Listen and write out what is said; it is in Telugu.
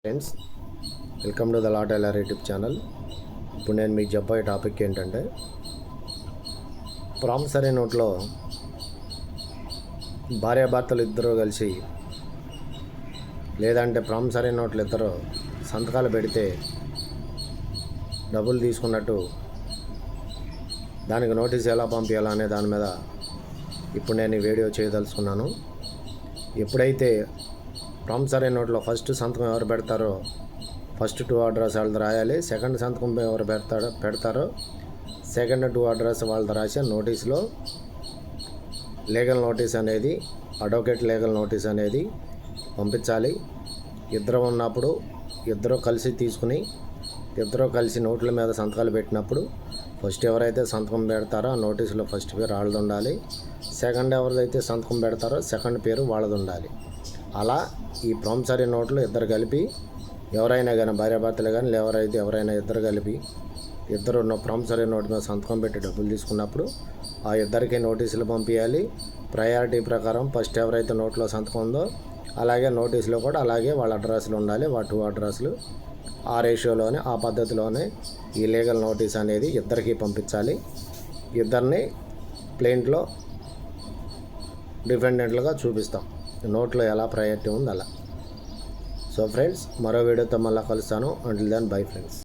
Friends, welcome to the Law Tailor YouTube channel. ఇప్పుడు నేను మీకు చెప్పే టాపిక్ ఏంటంటే, ప్రామిసరీ నోట్లో భార్యాభర్తలు ఇద్దరు కలిసి లేదంటే ప్రామిసరీ నోట్లు ఇద్దరు సంతకాలు పెడితే డబ్బులు తీసుకున్నట్టు దానికి నోటీస్ ఎలా పంపించాలా అనే దాని మీద ఇప్పుడు నేను ఈ వీడియో చేయదలుచుకున్నాను. ఎప్పుడైతే ప్రామిసరీ నోట్లో ఫస్ట్ సంతకం ఎవరు పెడతారో ఫస్ట్ 2 అడ్రస్ వాళ్ళది రాయాలి. సెకండ్ సంతకం ఎవరు పెడతారో సెకండ్ 2 అడ్రస్ వాళ్ళది రాసి నోటీస్లో లీగల్ నోటీస్ అనేది, అడ్వకేట్ లీగల్ నోటీస్ అనేది పంపించాలి. ఇద్దరు ఉన్నప్పుడు ఇద్దరు కలిసి తీసుకుని ఇద్దరు కలిసి నోట్ల మీద సంతకాలు పెట్టినప్పుడు ఫస్ట్ ఎవరైతే సంతకం పెడతారో ఆ నోటీసులో ఫస్ట్ పేరు వాళ్ళది ఉండాలి. సెకండ్ ఎవరైతే సంతకం పెడతారో సెకండ్ పేరు వాళ్ళది ఉండాలి. అలా ఈ ప్రామిసరీ నోట్లు ఇద్దరు కలిపి ఎవరైనా కానీ భార్యాభర్తలు కానీ ఎవరైనా ఇద్దరు కలిపి ఇద్దరు ప్రామిసరీ నోటు మీద సంతకం పెట్టి డబ్బులు తీసుకున్నప్పుడు ఆ ఇద్దరికి నోటీసులు పంపించాలి. ప్రయారిటీ ప్రకారం ఫస్ట్ ఎవరైతే నోట్లో సంతకం ఉందో అలాగే నోటీసులో కూడా అలాగే వాళ్ళ అడ్రస్లు ఉండాలి. 2 అడ్రస్లు ఆ రేషియోలోనే ఆ పద్ధతిలోనే ఈ లీగల్ నోటీస్ అనేది ఇద్దరికి పంపించాలి. ఇద్దరిని ప్లేంట్లో డిఫెండెంట్లుగా చూపిస్తాం. నోట్లో ఎలా ప్రయారిటీ ఉంది అలా. సో ఫ్రెండ్స్, మరో వీడియోతో మళ్ళీ కలుస్తాను. Until then bye friends.